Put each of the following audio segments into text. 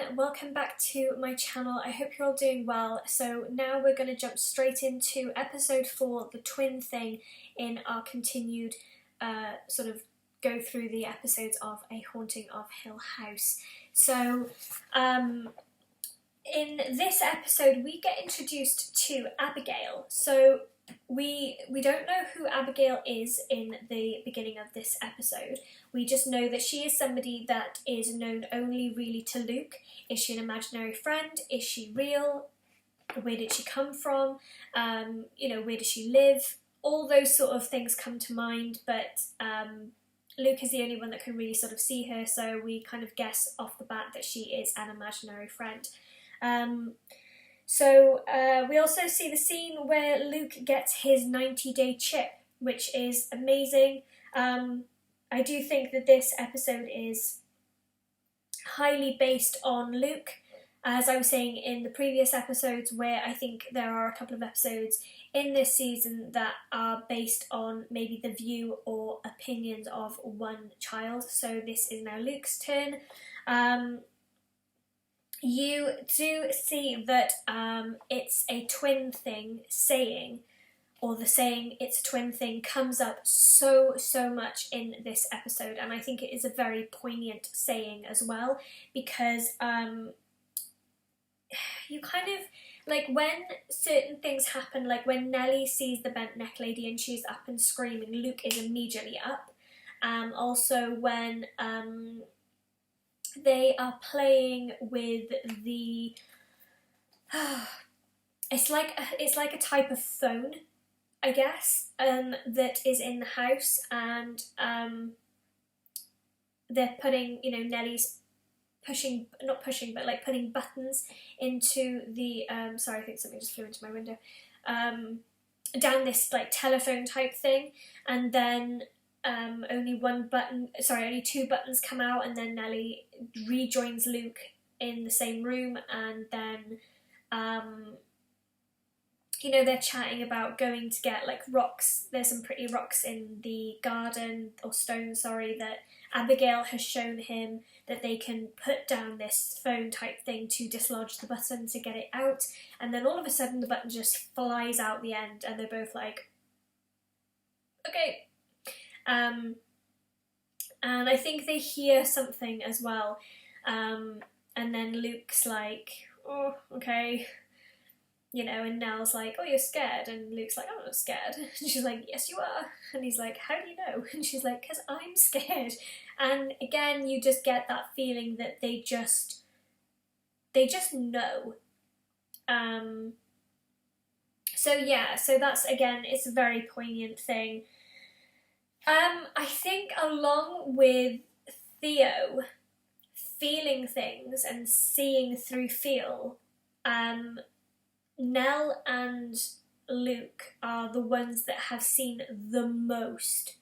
everyone, welcome back to my channel. I hope you're all doing well. So now we're going to jump straight into episode 4, the twin thing, in our continued sort of go through the episodes of A Haunting of Hill House. So in this episode we get introduced to Abigail. So we don't know who Abigail is in the beginning of this episode. We just know that she is somebody that is known only really to Luke. Is she an imaginary friend? Is she real? Where did she come from? Where does she live? All those sort of things come to mind, but Luke is the only one that can really sort of see her, so we kind of guess off the bat that she is an imaginary friend. We also see the scene where Luke gets his 90-day chip, which is amazing. I do think that this episode is highly based on Luke, as I was saying in the previous episodes, where I think there are a couple of episodes in this season that are based on maybe the view or opinions of one child. So this is now Luke's turn. You do see that it's a twin thing saying, or the saying it's a twin thing comes up so much in this episode, and I think it is a very poignant saying as well, because you kind of, like, when certain things happen, like when Nelly sees the bent neck lady and she's up and screaming, Luke is immediately up. Also when they are playing with the it's like a type of phone, I guess, that is in the house, and they're putting, Nelly's putting buttons into the sorry, I think something just flew into my window, down this like telephone type thing, and then only two buttons come out, and then Nelly rejoins Luke in the same room, and then they're chatting about going to get like rocks. There's some pretty rocks in the garden, or stones, sorry, that Abigail has shown him that they can put down this phone type thing to dislodge the button to get it out, and then all of a sudden the button just flies out the end, and they're both like, okay. And I think they hear something as well, and then Luke's like, oh, okay, and Nell's like, oh, you're scared, and Luke's like, I'm not scared, and she's like, yes you are, and he's like, how do you know? And she's like, because I'm scared. And again, you just get that feeling that they just know. So that's, again, it's a very poignant thing. I think along with Theo feeling things and seeing through feel, Nell and Luke are the ones that have seen the most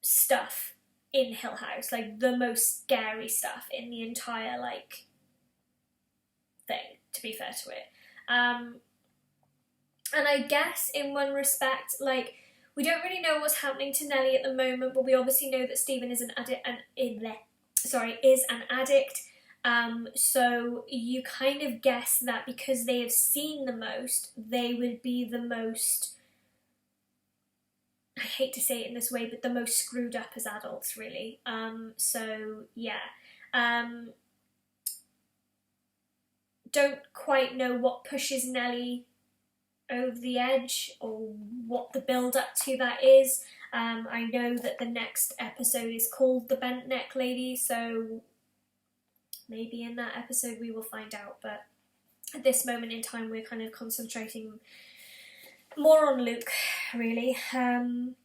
stuff in Hill House, like the most scary stuff in the entire thing, to be fair to it. And I guess in one respect, we don't really know what's happening to Nelly at the moment, but we obviously know that Stephen is an addict. So you kind of guess that because they have seen the most, they would be the most, I hate to say it in this way, but the most screwed up as adults, really. Don't quite know what pushes Nelly over the edge, or what the build up to that is. I know that the next episode is called The Bent Neck Lady, so maybe in that episode we will find out, but at this moment in time we're kind of concentrating more on Luke, really. A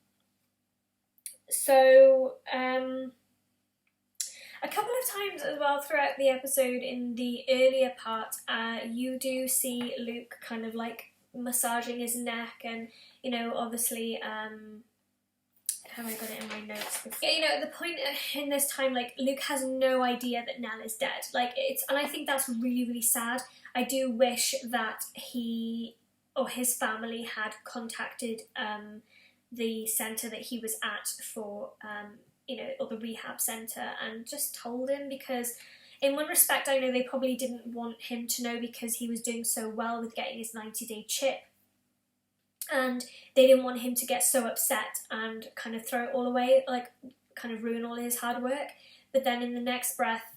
couple of times as well throughout the episode, in the earlier part, you do see Luke kind of like massaging his neck, and obviously have I got it in my notes? Yeah, at the point in this time, Luke has no idea that Nell is dead. And I think that's really, really sad. I do wish that he or his family had contacted the centre that he was at for, or the rehab centre, and just told him, because in one respect, I know they probably didn't want him to know because he was doing so well with getting his 90-day chip. And they didn't want him to get so upset and kind of throw it all away, like kind of ruin all his hard work. But then in the next breath,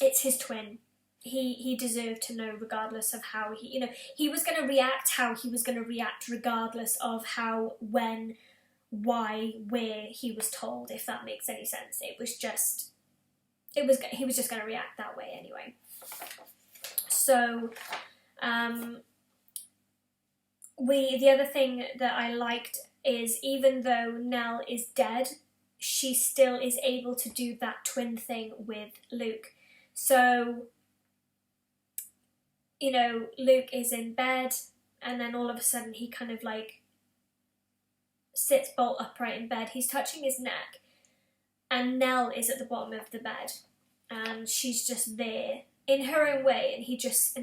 it's his twin. He deserved to know, regardless of how he was going to react how he was going to react, regardless of how, when, why, where he was told, if that makes any sense. He was just going to react that way anyway. So, the other thing that I liked is, even though Nell is dead, she still is able to do that twin thing with Luke. So, Luke is in bed, and then all of a sudden he kind of like sits bolt upright in bed. He's touching his neck, and Nell is at the bottom of the bed, and she's just there in her own way, and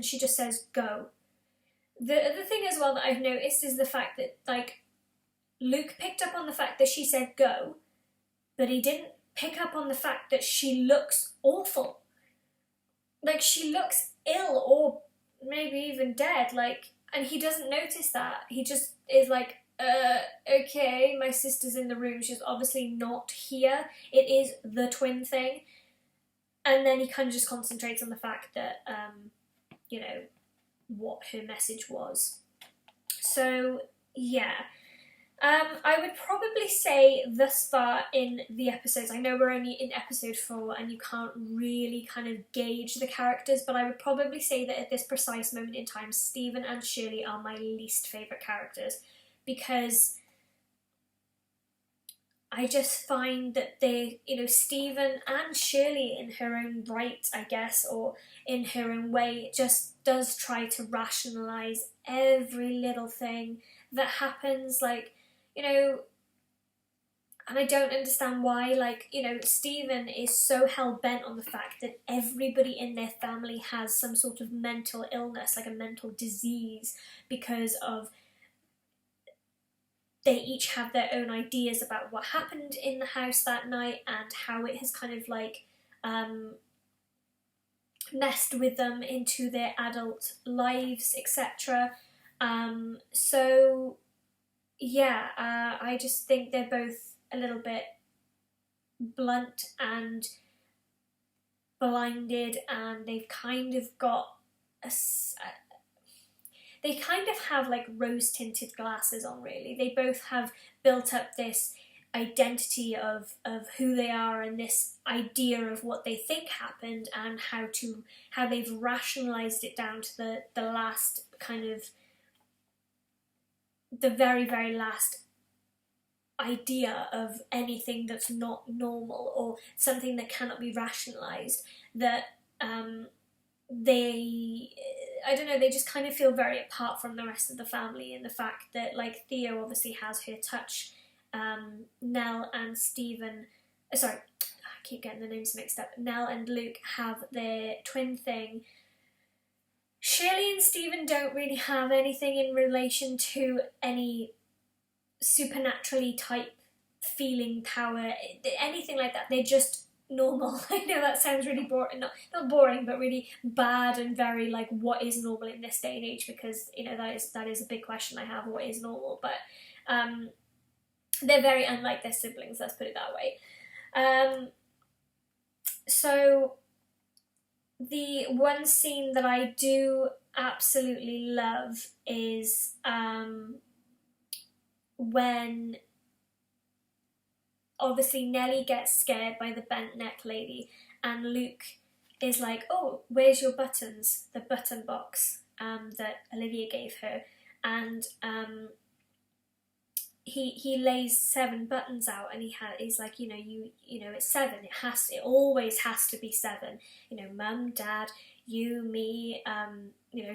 she just says, "Go." The other thing as well that I've noticed is the fact that, like, Luke picked up on the fact that she said go, but he didn't pick up on the fact that she looks awful. Like, she looks ill, or maybe even dead, like, and he doesn't notice that. He just is like, okay, my sister's in the room, she's obviously not here. It is the twin thing. And then he kind of just concentrates on the fact that, what her message was. So, yeah. I would probably say thus far in the episodes, I know we're only in episode 4 and you can't really kind of gauge the characters, but I would probably say that at this precise moment in time, Stephen and Shirley are my least favourite characters, because I just find that they, Stephen and Shirley in her own right, I guess, or in her own way, just does try to rationalise every little thing that happens, like, and I don't understand why, Stephen is so hell-bent on the fact that everybody in their family has some sort of mental illness, like a mental disease, because of they each have their own ideas about what happened in the house that night and how it has kind of messed with them into their adult lives, etc. So, yeah, I just think they're both a little bit blunt and blinded, and they've kind of got they kind of have like rose-tinted glasses on, really. They both have built up this identity of who they are and this idea of what they think happened, and how they've rationalised it down to the last kind of the very, very last idea of anything that's not normal or something that cannot be rationalised, that they just kind of feel very apart from the rest of the family, and the fact that, like, Theo obviously has her touch, Nell and Stephen, sorry, I keep getting the names mixed up, Nell and Luke have their twin thing. Shirley and Stephen don't really have anything in relation to any supernaturally type feeling power, anything like that. They're just normal. I know that sounds really boring, not boring, but really bad, and very like, what is normal in this day and age, because that is a big question I have, what is normal. But they're very unlike their siblings, let's put it that way. So the one scene that I do absolutely love is when obviously Nelly gets scared by the bent neck lady, and Luke is like, "Oh, where's your buttons?" The button box that Olivia gave her, and he lays 7 buttons out, and he's like, it's 7. It always has to be 7. Mum, Dad, you, me,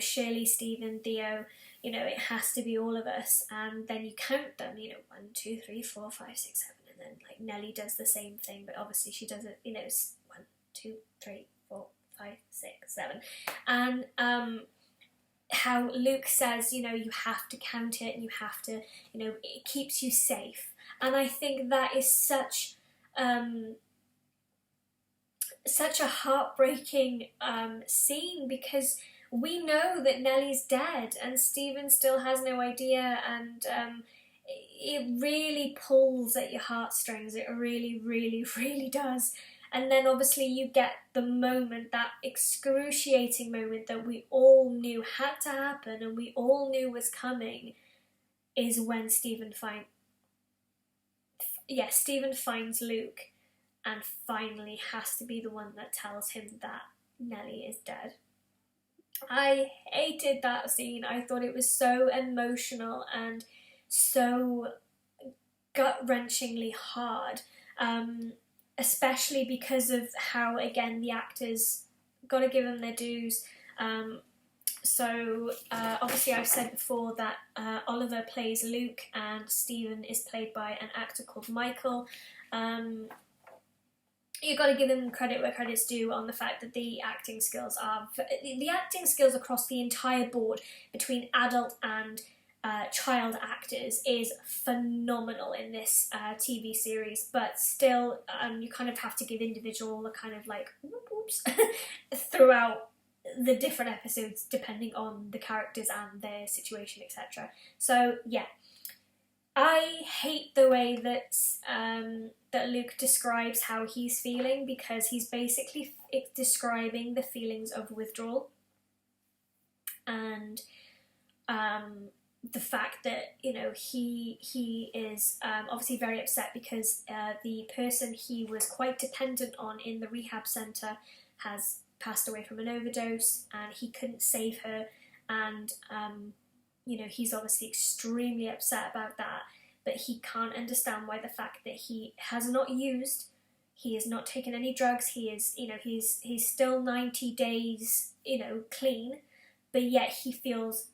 Shirley, Stephen, Theo. It has to be all of us, and then you count them. 1, 2, 3, 4, 5, 6, 7. And then, like, Nelly does the same thing, but obviously she does it, it's 1, 2, 3, 4, 5, 6, 7. And how Luke says, you have to count it, and you have to, it keeps you safe. And I think that is such such a heartbreaking scene, because we know that Nelly's dead and Stephen still has no idea, and it really pulls at your heartstrings. It really, really, really does. And then obviously you get the moment, that excruciating moment that we all knew had to happen and we all knew was coming, is when Stephen finds Luke and finally has to be the one that tells him that Nelly is dead. I hated that scene. I thought it was so emotional and so gut-wrenchingly hard, especially because of how, again, the actors, gotta give them their dues. Obviously I've said before that Oliver plays Luke and Stephen is played by an actor called Michael. You've got to give them credit where credit's due on the fact that the acting skills across the entire board between adult and child actors is phenomenal in this TV series, but still you kind of have to give individual a kind of like whoops throughout the different episodes depending on the characters and their situation, etc. So yeah, I hate the way that that Luke describes how he's feeling, because he's basically describing the feelings of withdrawal and the fact that, you know, he is obviously very upset because the person he was quite dependent on in the rehab centre has passed away from an overdose and he couldn't save her, and you know, he's obviously extremely upset about that, but he can't understand why the fact that he has not used, he has not taken any drugs, he is, you know, he's still 90 days, you know, clean, but yet he feels,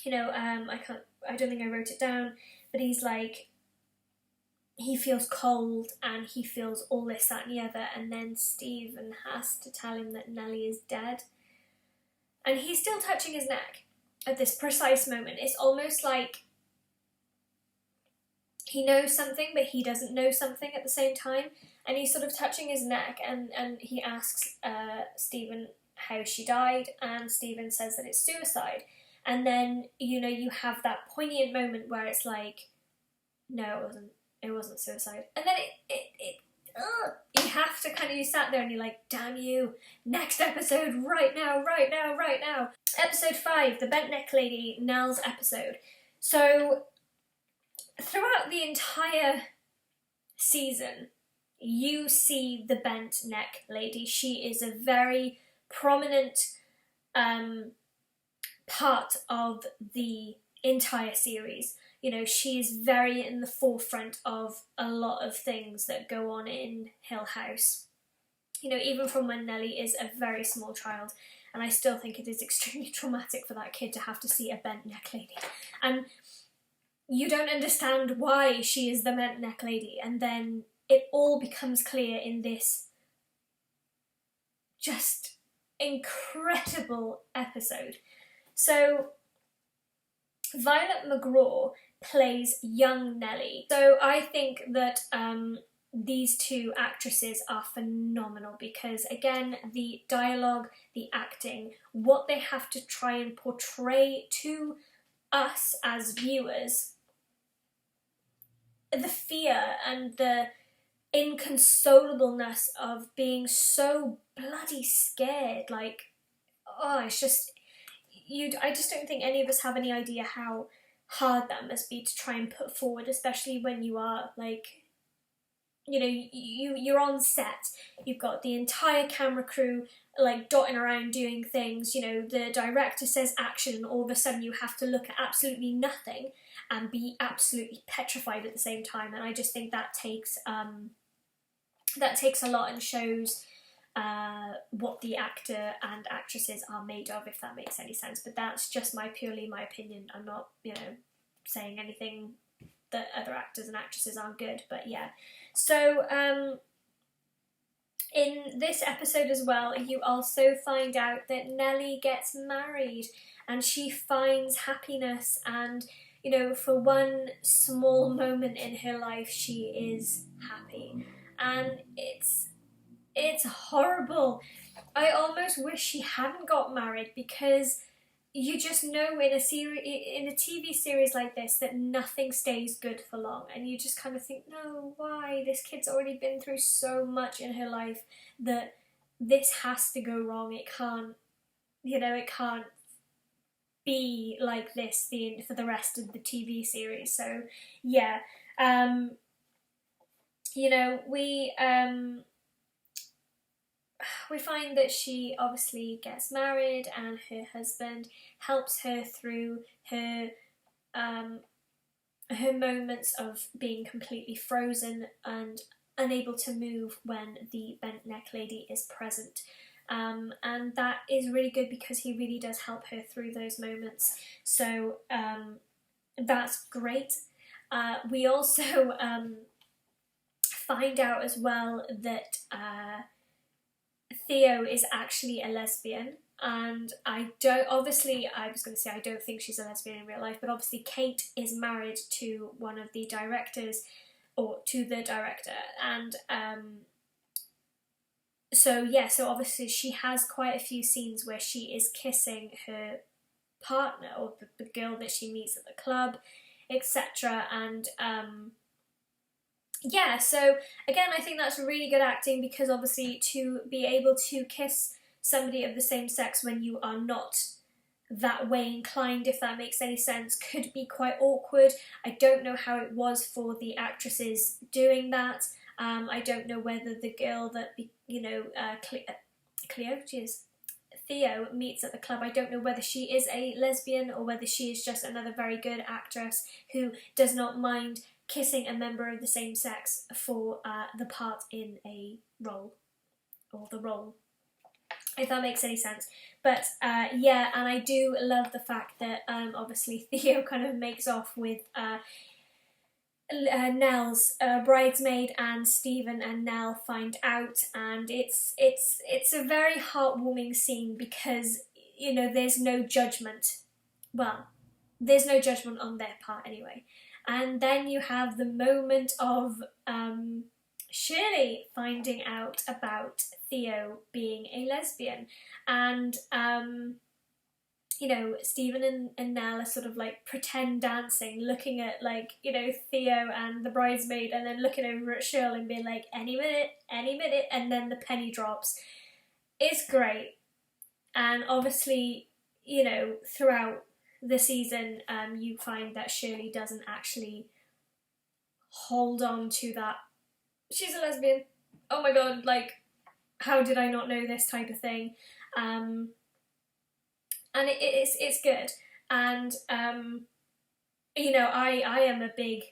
you know, I don't think I wrote it down, but he's like, he feels cold and he feels all this, that and the other, and then Stephen has to tell him that Nelly is dead. And he's still touching his neck at this precise moment. It's almost like he knows something, but he doesn't know something at the same time. And he's sort of touching his neck, and he asks Stephen how she died, and Stephen says that it's suicide. And then, you know, you have that poignant moment where it's like, no, it wasn't suicide. And then you have to kind of, you sat there and you're like, damn you, next episode, right now. Episode 5, the Bent Neck Lady, Nell's episode. So, throughout the entire season, you see the Bent Neck Lady. She is a very prominent part of the entire series. You know, she is very in the forefront of a lot of things that go on in Hill House. You know, even from when Nelly is a very small child, and I still think it is extremely traumatic for that kid to have to see a bent neck lady. And you don't understand why she is the bent neck lady, and then it all becomes clear in this just incredible episode. So, Violet McGraw plays young Nelly. So I think that these two actresses are phenomenal because, again, the dialogue, the acting, what they have to try and portray to us as viewers, the fear and the inconsolableness of being so bloody scared, like, oh, it's just, I just don't think any of us have any idea how hard that must be to try and put forward, especially when you are, like, you know, you're on set, you've got the entire camera crew, like, dotting around doing things, you know, the director says action, and all of a sudden you have to look at absolutely nothing and be absolutely petrified at the same time, and I just think that takes a lot and shows what the actor and actresses are made of, if that makes any sense. But that's just purely my opinion. I'm not, you know, saying anything that other actors and actresses aren't good, but yeah. So, in this episode as well, you also find out that Nelly gets married and she finds happiness, and, you know, for one small moment in her life, she is happy. And it's it's horrible. I almost wish she hadn't got married, because you just know in a TV series like this that nothing stays good for long, and you just kind of think, no, why? This kid's already been through so much in her life that this has to go wrong. It can't, it can't be like this for the rest of the TV series. So yeah, um, we find that she obviously gets married, and her husband helps her through um, her moments of being completely frozen and unable to move when the bent neck lady is present. And that is really good, because he really does help her through those moments. So that's great. We also find out as well that Theo is actually a lesbian, and I was going to say I don't think she's a lesbian in real life, but obviously Kate is married to one of the directors, or to the director, and so obviously she has quite a few scenes where she is kissing her partner, or the girl that she meets at the club, etc. And so again, I think that's really good acting, because obviously to be able to kiss somebody of the same sex when you are not that way inclined, if that makes any sense, could be quite awkward. I don't know how it was for the actresses doing that. I don't know whether the girl that Theo meets at the club, I don't know whether she is a lesbian, or whether she is just another very good actress who does not mind kissing a member of the same sex for the part in a role, or the role, if that makes any sense. But and I do love the fact that obviously Theo kind of makes off with Nell's bridesmaid, and Stephen and Nell find out, and it's a very heartwarming scene, because there's no judgment. Well, there's no judgment on their part anyway. And then you have the moment of Shirley finding out about Theo being a lesbian, and Stephen and Nell are sort of like pretend dancing, looking at Theo and the bridesmaid, and then looking over at Shirley and being like, any minute, and then the penny drops. It's great. And obviously, throughout the season, you find that Shirley doesn't actually hold on to that, she's a lesbian, oh my god, how did I not know this type of thing. And it's good. And I am a big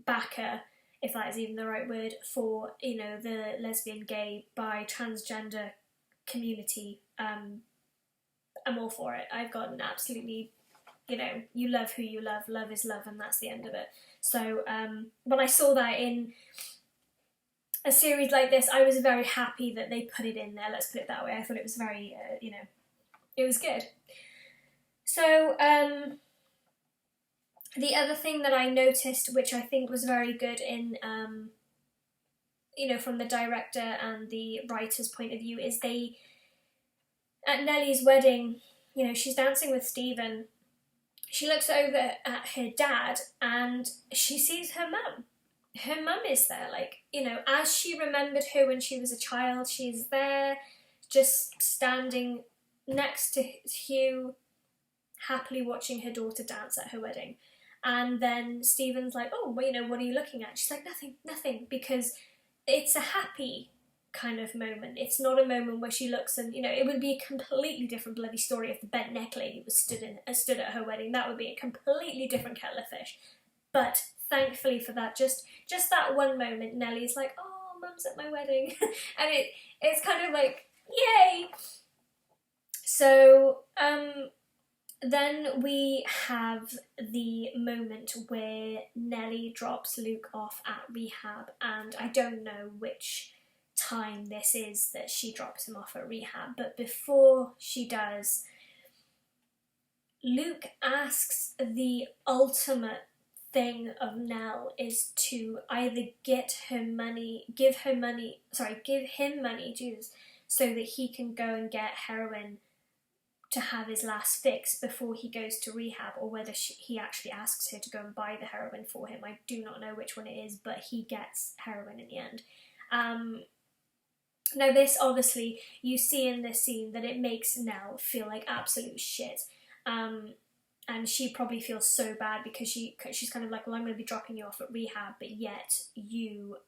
backer, if that is even the right word, for the lesbian, gay, bi, transgender community. I'm all for it. I've got an absolutely, you love who you love is love, and that's the end of it. So when I saw that in a series like this, I was very happy that they put it in there, let's put it that way. I thought it was very, it was good. So the other thing that I noticed, which I think was very good in, from the director and the writer's point of view, is at Nelly's wedding, she's dancing with Stephen. She looks over at her dad, and she sees her mum. Her mum is there, as she remembered her when she was a child. She's there, just standing next to Hugh, happily watching her daughter dance at her wedding. And then Stephen's like, oh, well, what are you looking at? She's like, nothing, because it's a happy kind of moment. It's not a moment where she looks and, it would be a completely different bloody story if the bent neck lady was stood at her wedding. That would be a completely different kettle of fish. But thankfully for that, just that one moment, Nelly's like, oh, mum's at my wedding. And it's kind of like, yay! So then we have the moment where Nelly drops Luke off at rehab, and I don't know which time this is that she drops him off at rehab, but before she does, Luke asks the ultimate thing of Nell is to either give him money, Jesus, so that he can go and get heroin to have his last fix before he goes to rehab, or whether he actually asks her to go and buy the heroin for him. I do not know which one it is, but he gets heroin in the end. Now this, obviously, you see in this scene that it makes Nell feel like absolute shit. And she probably feels so bad because she's kind of like, well, I'm going to be dropping you off at rehab, but yet you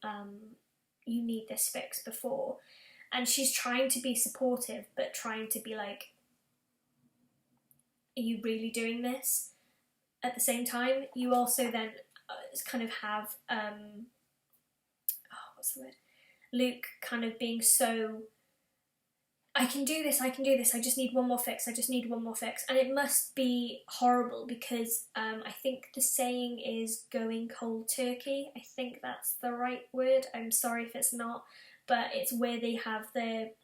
need this fix before. And she's trying to be supportive, but trying to be like, are you really doing this? At the same time, you also then kind of have, what's the word? Luke kind of being so, I can do this, I just need one more fix, And it must be horrible because I think the saying is going cold turkey. I think that's the right word. I'm sorry if it's not, but it's where they have they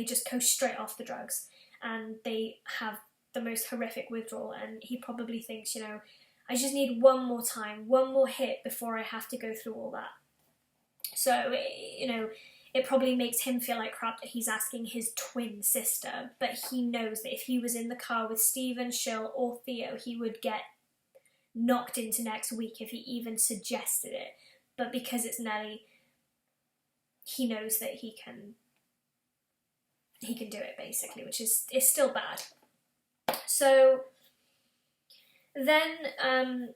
just go straight off the drugs and they have the most horrific withdrawal, and he probably thinks, I just need one more time, one more hit before I have to go through all that. So, it probably makes him feel like crap that he's asking his twin sister, but he knows that if he was in the car with Stephen, Shill, or Theo, he would get knocked into next week if he even suggested it. But because it's Nelly, he knows that he can do it, basically, which is still bad. So then,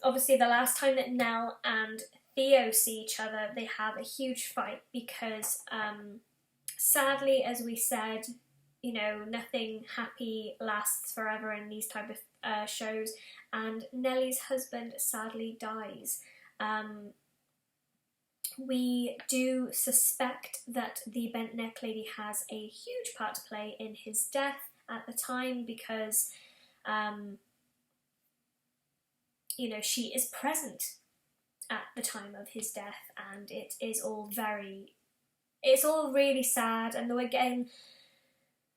obviously, the last time that Nell and Theo see each other, they have a huge fight because, sadly, as we said, nothing happy lasts forever in these type of shows, and Nelly's husband sadly dies. We do suspect that the bent neck lady has a huge part to play in his death at the time because, she is present at the time of his death, and it's all really sad. And the way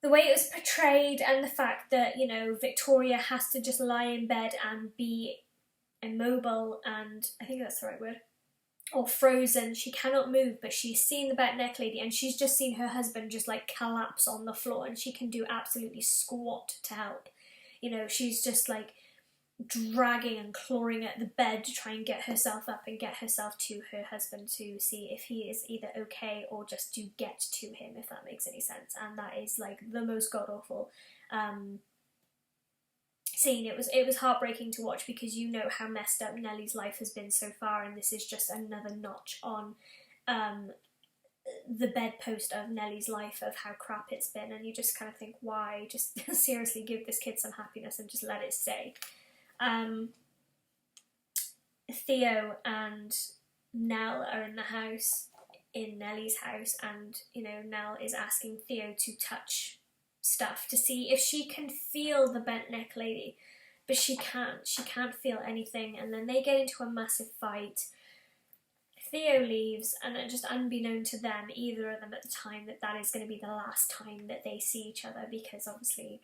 it was portrayed, and the fact that Victoria has to just lie in bed and be immobile, and I think that's the right word, or frozen. She cannot move, but she's seen the bent neck lady, and she's just seen her husband just like collapse on the floor, and she can do absolutely squat to help. She's just like dragging and clawing at the bed to try and get herself up and get herself to her husband to see if he is either okay or just to get to him, if that makes any sense. And that is like the most god-awful scene. It was heartbreaking to watch because how messed up Nelly's life has been so far, and this is just another notch on the bedpost of Nelly's life of how crap it's been, and you just kind of think, why? Just seriously give this kid some happiness and just let it stay. Theo and Nell are in the house, in Nelly's house, and Nell is asking Theo to touch stuff to see if she can feel the bent neck lady, but she can't feel anything. And then they get into a massive fight. Theo leaves, and just unbeknown to them, either of them at the time, that is going to be the last time that they see each other, because obviously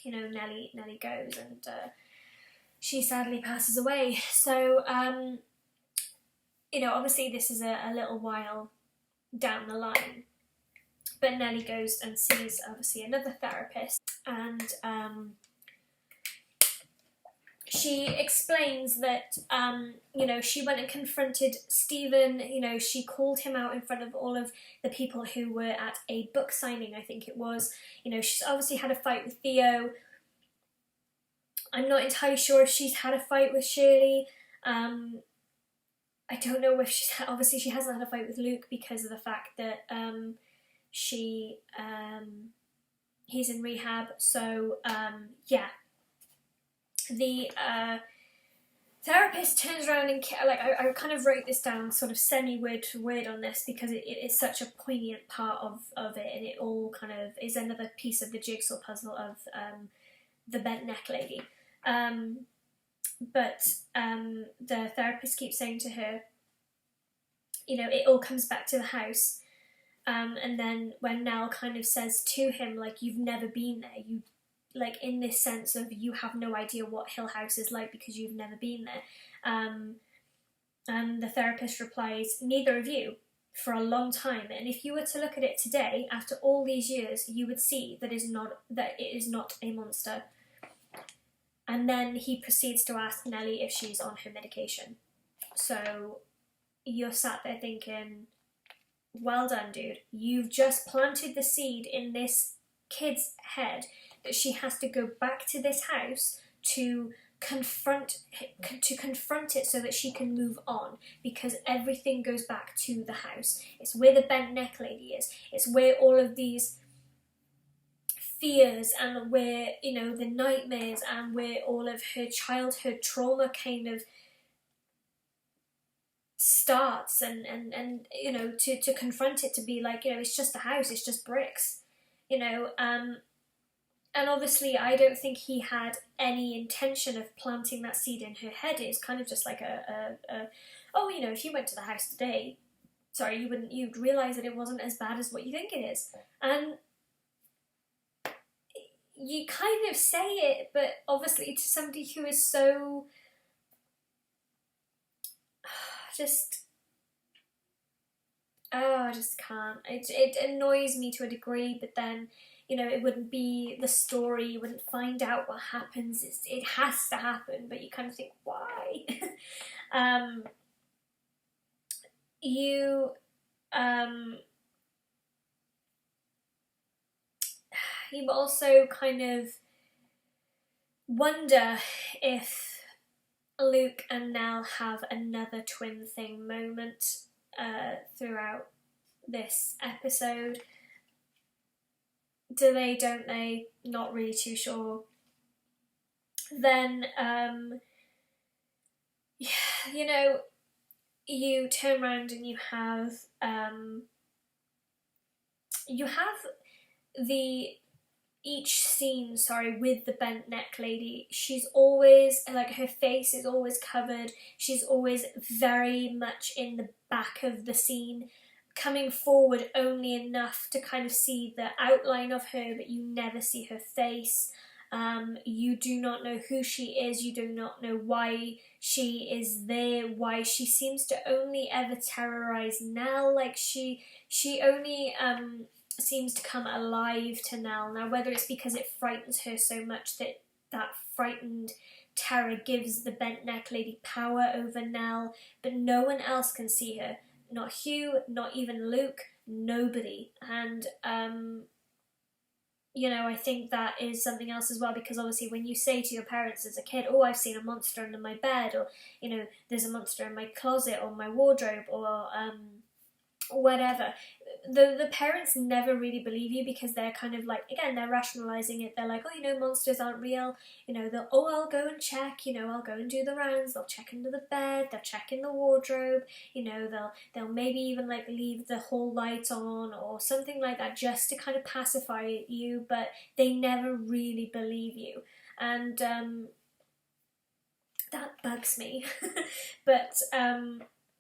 Nelly goes, and she sadly passes away. So, obviously this is a little while down the line, but Nelly goes and sees, obviously, another therapist, and she explains that, she went and confronted Stephen, she called him out in front of all of the people who were at a book signing, I think it was. She's obviously had a fight with Theo. I'm not entirely sure if she's had a fight with Shirley. I don't know if obviously she hasn't had a fight with Luke because of the fact that he's in rehab. So yeah, the therapist turns around and I kind of wrote this down sort of semi-word for word on this because it is such a poignant part of it, and it all kind of is another piece of the jigsaw puzzle of the bent neck lady. But the therapist keeps saying to her, it all comes back to the house. And then when Nell kind of says to him, like, you've never been there, like in this sense of you have no idea what Hill House is like because you've never been there. And the therapist replies, neither of you, for a long time. And if you were to look at it today, after all these years, you would see that it is not a monster. And then he proceeds to ask Nelly if she's on her medication. So you're sat there thinking, well done, dude. You've just planted the seed in this kid's head that she has to go back to this house to confront it so that she can move on, because everything goes back to the house. It's where the bent neck lady is. It's where all of these fears and where, you know, the nightmares and where all of her childhood trauma kind of starts, and you know, to confront it, to be like, you know, it's just a house, it's just bricks, you know. And obviously I don't think he had any intention of planting that seed in her head. It's kind of just like oh, you know, if you went to the house today, you'd realise that it wasn't as bad as what you think it is. And you kind of say it, but obviously to somebody who is so I just can't. It annoys me to a degree, but then, you know, it wouldn't be the story, you wouldn't find out what happens. It has to happen, but you kind of think, why? You also kind of wonder if Luke and Nell have another twin thing moment throughout this episode. Do they, don't they? Not really too sure. Then, you know, you turn around and you have each scene, with the bent neck lady. She's always, like, her face is always covered. She's always very much in the back of the scene, coming forward only enough to kind of see the outline of her, but you never see her face. You do not know who she is, you do not know why she is there, why she seems to only ever terrorise Nell. Like, she only seems to come alive to Nell. Now, whether it's because it frightens her so much that frightened terror gives the bent neck lady power over Nell, but no one else can see her. Not Hugh, not even Luke, nobody. And, you know, I think that is something else as well, because obviously when you say to your parents as a kid, oh, I've seen a monster under my bed, or, you know, there's a monster in my closet or my wardrobe, or whatever, the parents never really believe you, because they're kind of like, again, they're rationalising it. They're like, oh, you know, monsters aren't real, you know, I'll go and check, you know, I'll go and do the rounds, they'll check into the bed, they'll check in the wardrobe, you know, they'll maybe even like leave the hall light on or something like that, just to kind of pacify you, but they never really believe you. And that bugs me. But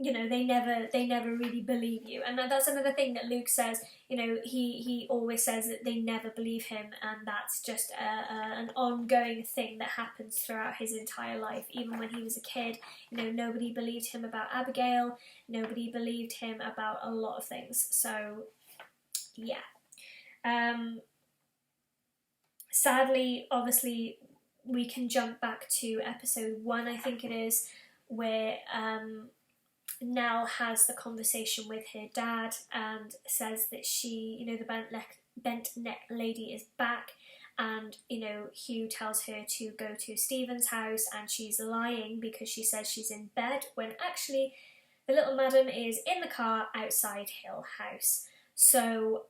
you know, they never really believe you. And that's another thing that Luke says, you know, he always says that they never believe him, and that's just an ongoing thing that happens throughout his entire life. Even when he was a kid, you know, nobody believed him about Abigail, nobody believed him about a lot of things. So, yeah. Sadly, obviously, we can jump back to episode 1, I think it is, where Nell has the conversation with her dad and says that she, you know, the bent neck lady is back, and, you know, Hugh tells her to go to Stephen's house, and she's lying because she says she's in bed, when actually the little madam is in the car outside Hill House. So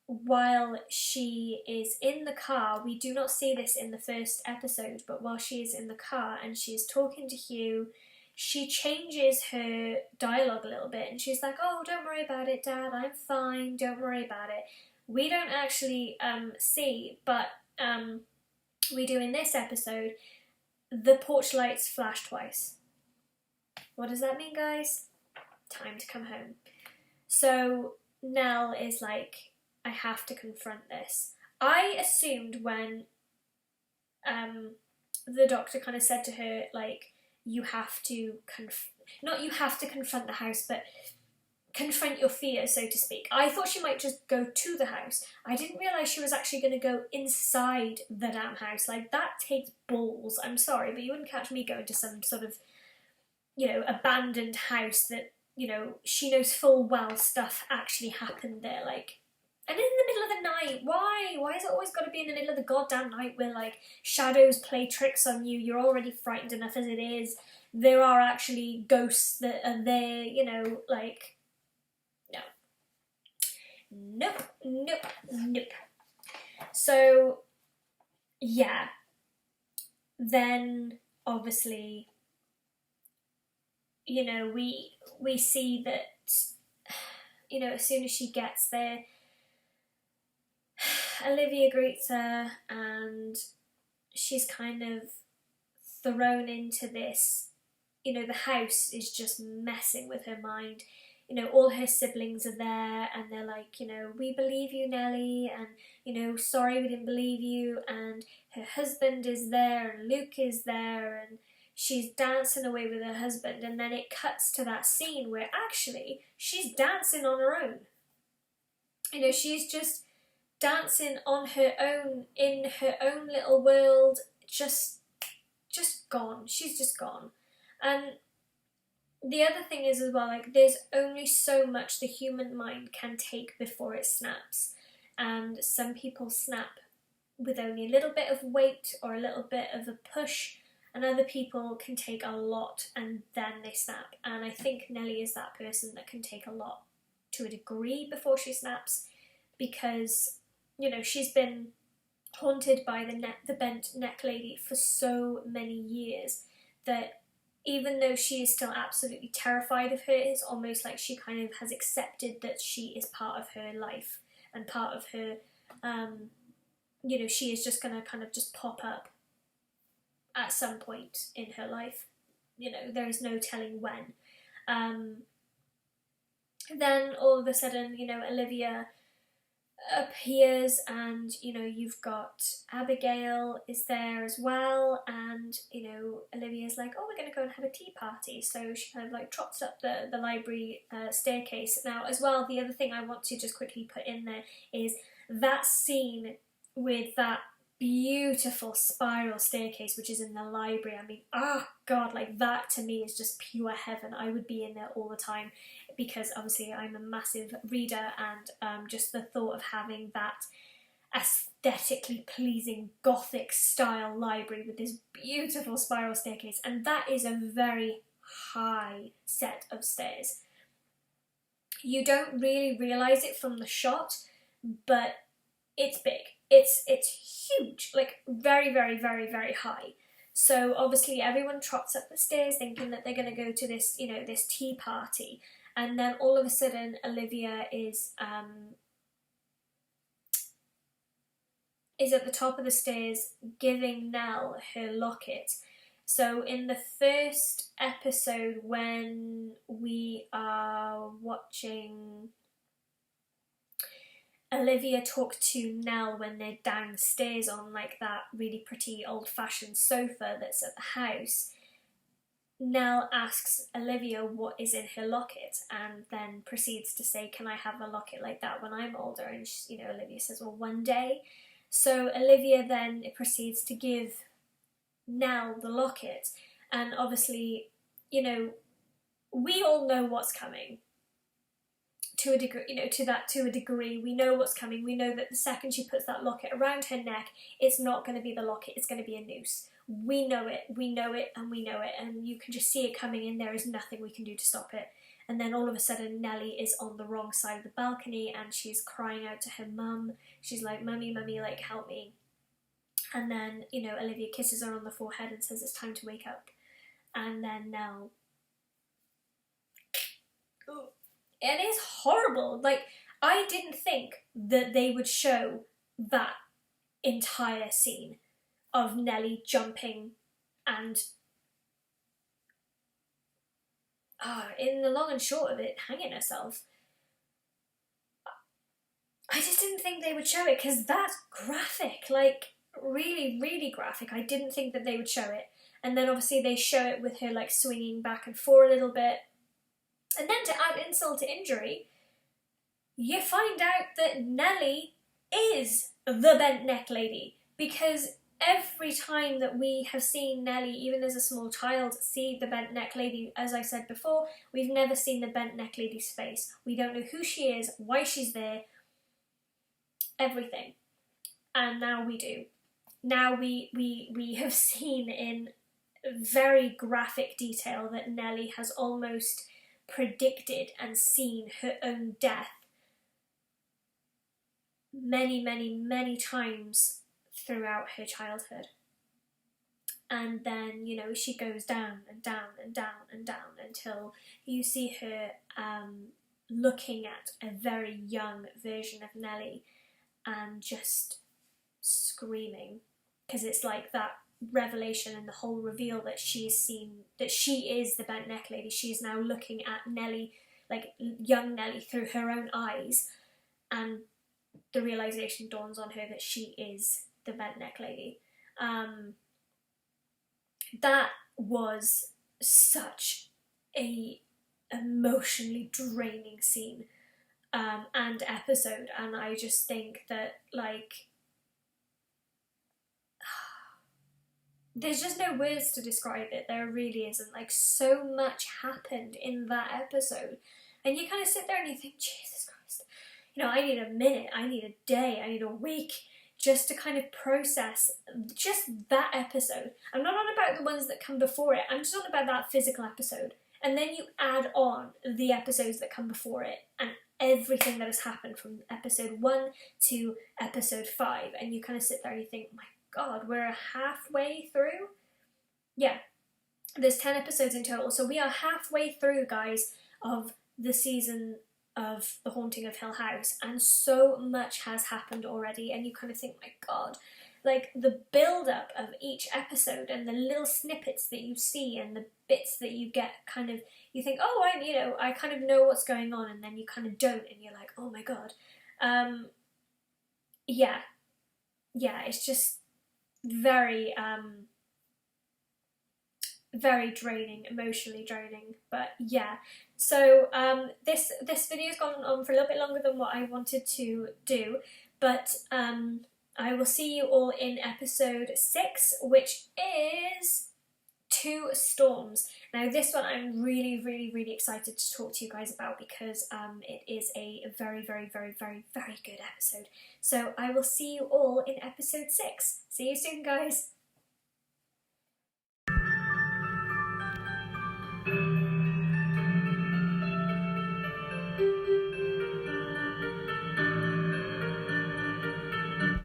while she is in the car, we do not see this in the first episode, but while she is in the car and she's talking to Hugh, she changes her dialogue a little bit, and she's like, oh, don't worry about it, Dad, I'm fine, don't worry about it. We don't actually see, but we do in this episode, the porch lights flash twice. What does that mean, guys? Time to come home. So Nell is like, I have to confront this. I assumed when the doctor kind of said to her, like, you have to not you have to confront the house, but confront your fears, so to speak. I thought she might just go to the house. I didn't realise she was actually going to go inside the damn house. Like, that takes balls. I'm sorry, but you wouldn't catch me going to some sort of, you know, abandoned house that, you know, she knows full well stuff actually happened there. Like, and in the middle of the night, why? Why has it always got to be in the middle of the goddamn night where, like, shadows play tricks on you? You're already frightened enough as it is. There are actually ghosts that are there, you know, like, no. Nope, nope, nope. So, yeah. Then, obviously, you know, we see that, you know, as soon as she gets there, Olivia greets her and she's kind of thrown into this, you know, the house is just messing with her mind. You know, all her siblings are there and they're like, you know, we believe you, Nelly, and, you know, sorry we didn't believe you, and her husband is there and Luke is there and she's dancing away with her husband, and then it cuts to that scene where actually she's dancing on her own. You know, she's just dancing on her own in her own little world, just gone. She's just gone. And the other thing is as well, like, there's only so much the human mind can take before it snaps, and some people snap with only a little bit of weight or a little bit of a push, and other people can take a lot and then they snap. And I think Nelly is that person that can take a lot to a degree before she snaps, because, you know, she's been haunted by the bent neck lady for so many years that even though she is still absolutely terrified of her, it's almost like she kind of has accepted that she is part of her life and part of her, you know, she is just going to kind of just pop up at some point in her life. You know, there is no telling when. Then all of a sudden, you know, Olivia appears and, you know, you've got Abigail is there as well, and, you know, Olivia's like, oh, we're going to go and have a tea party, so she kind of like trots up the library staircase. Now as well, the other thing I want to just quickly put in there is that scene with that beautiful spiral staircase which is in the library. I mean, god, like, that to me is just pure heaven. I would be in there all the time, because obviously I'm a massive reader, and just the thought of having that aesthetically pleasing gothic style library with this beautiful spiral staircase, and that is a very high set of stairs. You don't really realise it from the shot, but it's big. It's huge, like very, very, very, very high. So obviously everyone trots up the stairs thinking that they're going to go to this, you know, this tea party, and then all of a sudden Olivia is at the top of the stairs giving Nell her locket. So in the first episode, when we are watching Olivia talk to Nell when they're downstairs on like that really pretty old-fashioned sofa that's at the house, Nell asks Olivia what is in her locket, and then proceeds to say, can I have a locket like that when I'm older? And she, you know, Olivia says, well, one day. So Olivia then proceeds to give Nell the locket, and obviously, you know, we all know what's coming. To a degree, you know, to a degree, we know what's coming. We know that the second she puts that locket around her neck, it's not going to be the locket, it's going to be a noose. We know it, and we know it, and you can just see it coming in. There is nothing we can do to stop it. And then all of a sudden, Nelly is on the wrong side of the balcony, and she's crying out to her mum. She's like, mummy, mummy, like, help me. And then, you know, Olivia kisses her on the forehead and says, it's time to wake up. And then Nell... Ooh. It is horrible. Like, I didn't think that they would show that entire scene of Nelly jumping and, in the long and short of it, hanging herself. I just didn't think they would show it, because that's graphic, like really, really graphic. I didn't think that they would show it. And then obviously they show it with her like swinging back and forth a little bit. And then to add insult to injury, you find out that Nelly is the bent neck lady, because every time that we have seen Nelly, even as a small child, see the bent neck lady, as I said before, we've never seen the bent neck lady's face. We don't know who she is, why she's there, everything. And now we do. Now we have seen in very graphic detail that Nelly has almost predicted and seen her own death many, many, many times throughout her childhood. And then, you know, she goes down and down and down and down until you see her looking at a very young version of Nelly and just screaming, because it's like that revelation and the whole reveal that she's seen, that she is the bent neck lady. She's now looking at Nelly, like young Nelly, through her own eyes, and the realization dawns on her that she is the bent neck lady. That was such a emotionally draining scene and episode, and I just think that, like, there's just no words to describe it. There really isn't. Like, so much happened in that episode, and you kind of sit there and you think, Jesus Christ, you know, I need a minute, I need a day, I need a week just to kind of process just that episode. I'm not on about the ones that come before it, I'm just on about that physical episode. And then you add on the episodes that come before it and everything that has happened from episode 1 to episode 5, and you kind of sit there and you think, my God, we're halfway through? Yeah, there's 10 episodes in total, so we are halfway through, guys, of the season of The Haunting of Hill House, and so much has happened already, and you kind of think, my God, like the build-up of each episode and the little snippets that you see and the bits that you get, kind of, you think, oh, I kind of know what's going on, and then you kind of don't, and you're like, oh my God. Yeah, it's just very, very draining, emotionally draining, but yeah. So this video's gone on for a little bit longer than what I wanted to do, but I will see you all in episode 6, which is Two Storms. Now this one I'm really, really, really excited to talk to you guys about, because it is a very, very, very, very, very good episode. So I will see you all in episode 6. See you soon, guys.